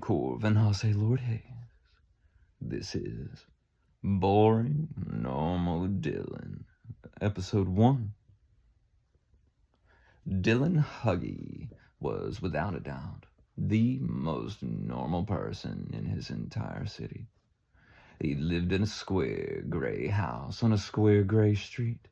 I'm Corvin Jose Lord Hayes. This is Boring Normal Dylan, Episode 1. Dylan Huggy was, without a doubt, the most normal person in his entire city. He lived in a square gray house on a square gray street.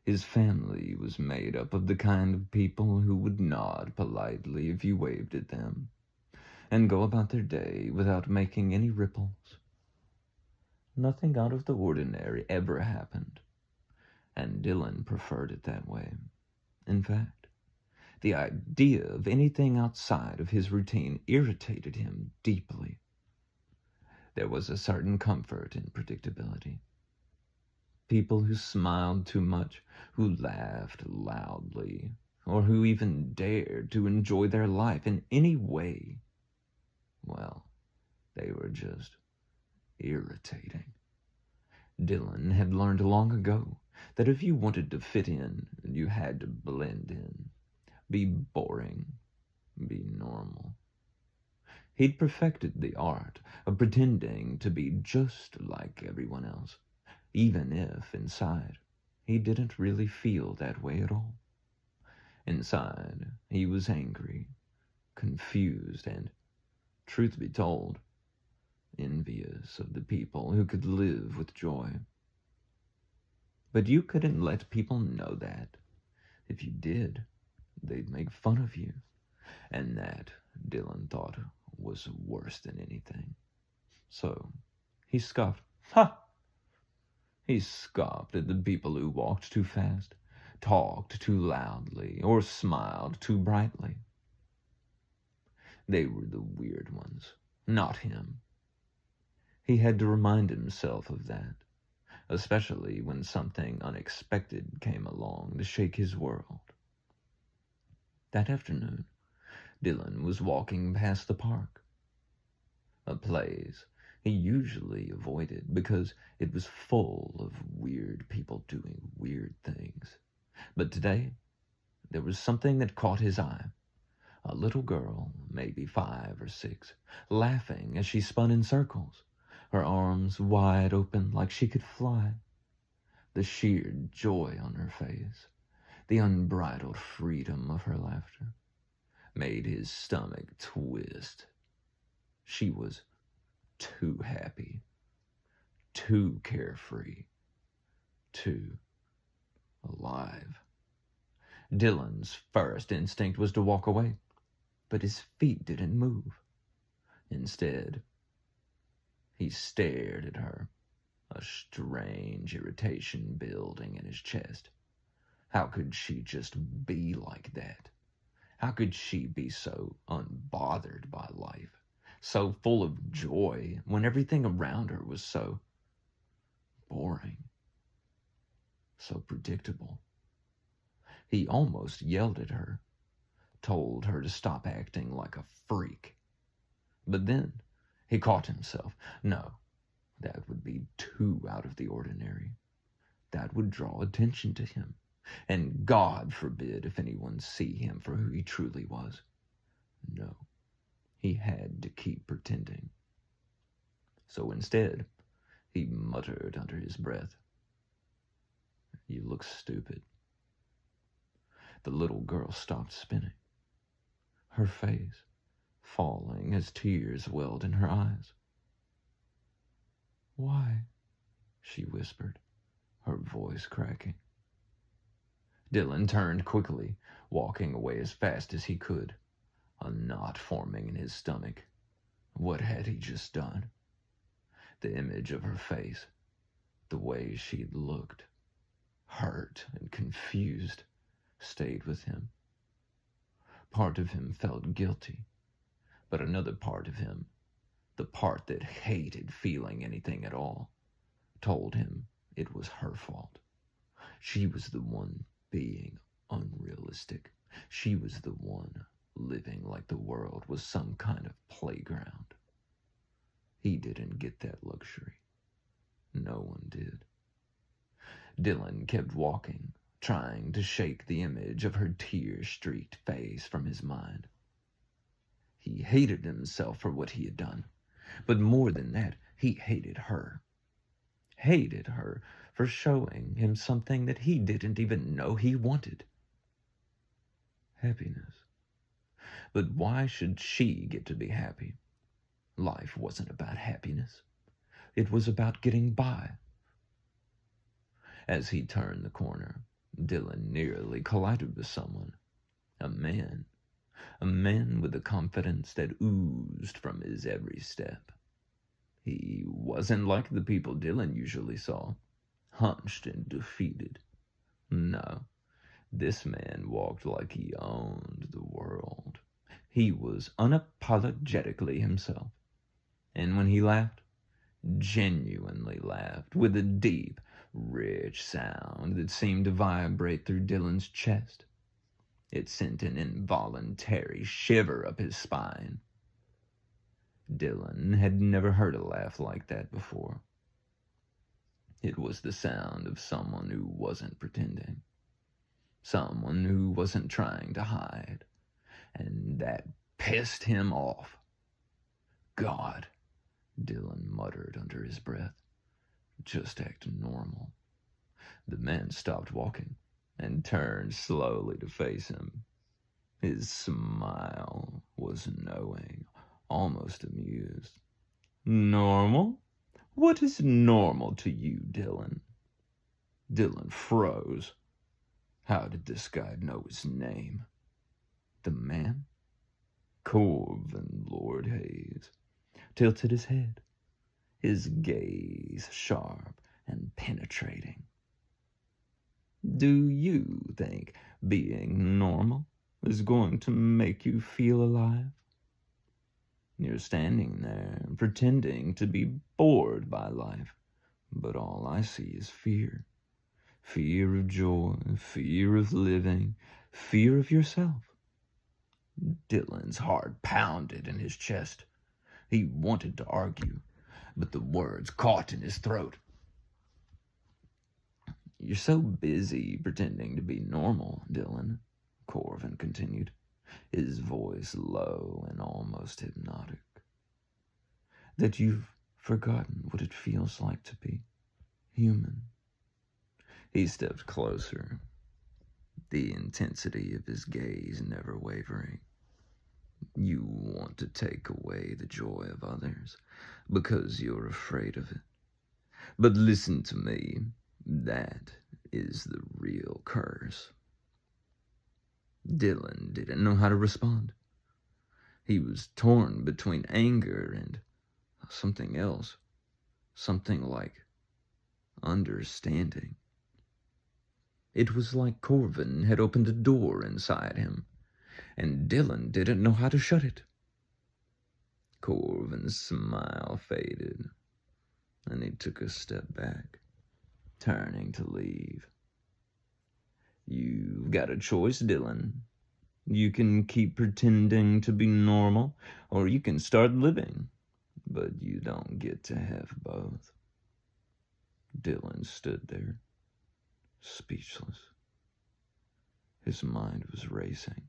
His family was made up of the kind of people who would nod politely if you waved at them, and go about their day without making any ripples. Nothing out of the ordinary ever happened, and Dylan preferred it that way. In fact, the idea of anything outside of his routine irritated him deeply. There was a certain comfort in predictability. People who smiled too much, who laughed loudly, or who even dared to enjoy their life in any way, well, they were just irritating. Dylan had learned long ago that if you wanted to fit in, you had to blend in, be boring, be normal. He'd perfected the art of pretending to be just like everyone else, even if, inside, he didn't really feel that way at all. Inside, he was angry, confused, and, truth be told, envious of the people who could live with joy. But you couldn't let people know that. If you did, they'd make fun of you, and that, Dylan thought, was worse than anything. So, he scoffed. Ha! He scoffed at the people who walked too fast, talked too loudly, or smiled too brightly. They were the weird ones, not him. He had to remind himself of that, especially when something unexpected came along to shake his world. That afternoon, Dylan was walking past the park, a place he usually avoided because it was full of weird people doing weird things. But today, there was something that caught his eye. A little girl, maybe 5 or 6, laughing as she spun in circles, her arms wide open like she could fly. The sheer joy on her face, the unbridled freedom of her laughter, made his stomach twist. She was too happy, too carefree, too alive. Dylan's first instinct was to walk away, but his feet didn't move. Instead, he stared at her, a strange irritation building in his chest. How could she just be like that? How could she be so unbothered by life, so full of joy when everything around her was so boring, so predictable? He almost yelled at her, told her to stop acting like a freak. But then he caught himself. No, that would be too out of the ordinary. That would draw attention to him, and God forbid if anyone see him for who he truly was. No, he had to keep pretending. So instead, he muttered under his breath, "You look stupid." The little girl stopped spinning, her face falling as tears welled in her eyes. "Why?" she whispered, her voice cracking. Dylan turned quickly, walking away as fast as he could, a knot forming in his stomach. What had he just done? The image of her face, the way she'd looked, hurt and confused, stayed with him. Part of him felt guilty, but another part of him, the part that hated feeling anything at all, told him it was her fault. She was the one being unrealistic. She was the one living like the world was some kind of playground. He didn't get that luxury. No one did. Dylan kept walking, trying to shake the image of her tear-streaked face from his mind. He hated himself for what he had done. But more than that, he hated her. Hated her for showing him something that he didn't even know he wanted. Happiness. But why should she get to be happy? Life wasn't about happiness. It was about getting by. As he turned the corner, Dylan nearly collided with someone. A man with a confidence that oozed from his every step. He wasn't like the people Dylan usually saw, hunched and defeated. No, this man walked like he owned the world. He was unapologetically himself. And when he laughed, genuinely laughed, with a deep, rich sound that seemed to vibrate through Dylan's chest. It sent an involuntary shiver up his spine. Dylan had never heard a laugh like that before. It was the sound of someone who wasn't pretending. Someone who wasn't trying to hide. And that pissed him off. God, Dylan muttered under his breath. Just act normal. The man stopped walking and turned slowly to face him. His smile was knowing, almost amused. Normal? What is normal to you, Dylan? Dylan froze. How did this guy know his name? The man? Corvin Lord Hayes tilted his head, his gaze sharp and penetrating. Do you think being normal is going to make you feel alive? You're standing there pretending to be bored by life, but all I see is fear. Fear of joy, fear of living, fear of yourself. Dylan's heart pounded in his chest. He wanted to argue, but the words caught in his throat. You're so busy pretending to be normal, Dylan, Corvin continued, his voice low and almost hypnotic, that you've forgotten what it feels like to be human. He stepped closer, the intensity of his gaze never wavering. You want to take away the joy of others because you're afraid of it. But listen to me, that is the real curse. Dylan didn't know how to respond. He was torn between anger and something else, something like understanding. It was like Corvin had opened a door inside him, and Dylan didn't know how to shut it. Corvin's smile faded, and he took a step back, turning to leave. You've got a choice, Dylan. You can keep pretending to be normal, or you can start living, but you don't get to have both. Dylan stood there, speechless. His mind was racing.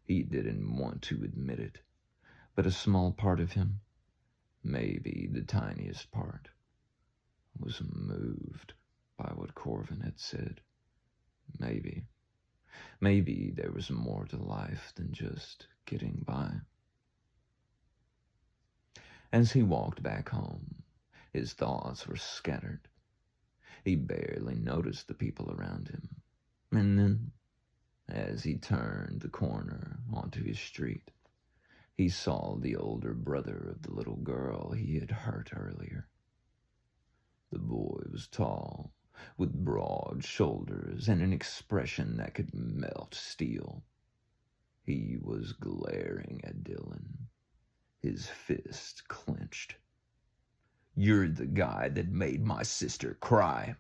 He didn't want to admit it, but a small part of him, maybe the tiniest part, was moved by what Corvin had said. Maybe there was more to life than just getting by. As he walked back home, his thoughts were scattered. He barely noticed the people around him. And then, as he turned the corner onto his street, he saw the older brother of the little girl he had hurt earlier. The boy was tall, with broad shoulders and an expression that could melt steel. He was glaring at Dylan, his fist clenched. You're the guy that made my sister cry,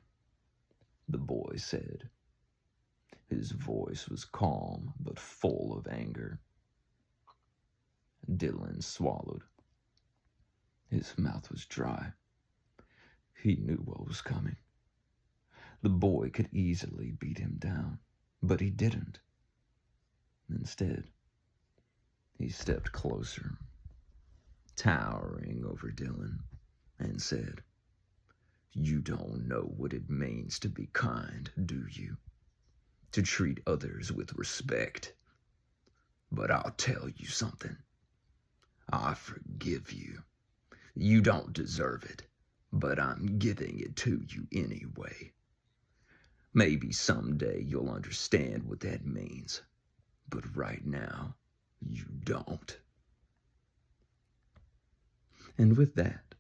the boy said. His voice was calm but full of anger. Dylan swallowed. His mouth was dry. He knew what was coming. The boy could easily beat him down, but he didn't. Instead, He stepped closer, towering over Dylan, and said, "You don't know what it means to be kind, do you? To treat others with respect. But I'll tell you something. I forgive you. You don't deserve it, but I'm giving it to you anyway. Maybe someday you'll understand what that means, but right now, you don't." And with that,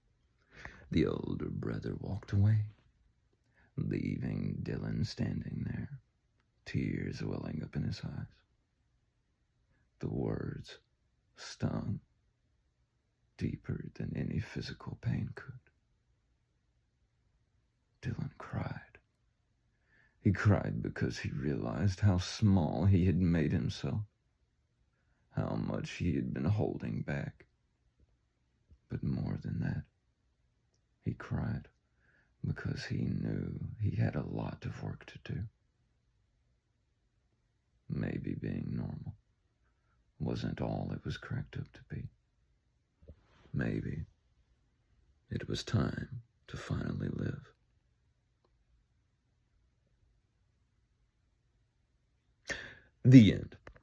the older brother walked away, leaving Dylan standing there, tears welling up in his eyes. The words stung deeper than any physical pain could. Dylan cried. He cried because he realized how small he had made himself, how much he had been holding back. But more than that, he cried because he knew he had a lot of work to do. Maybe being normal wasn't all it was cracked up to be. Maybe it was time to finally live. The end.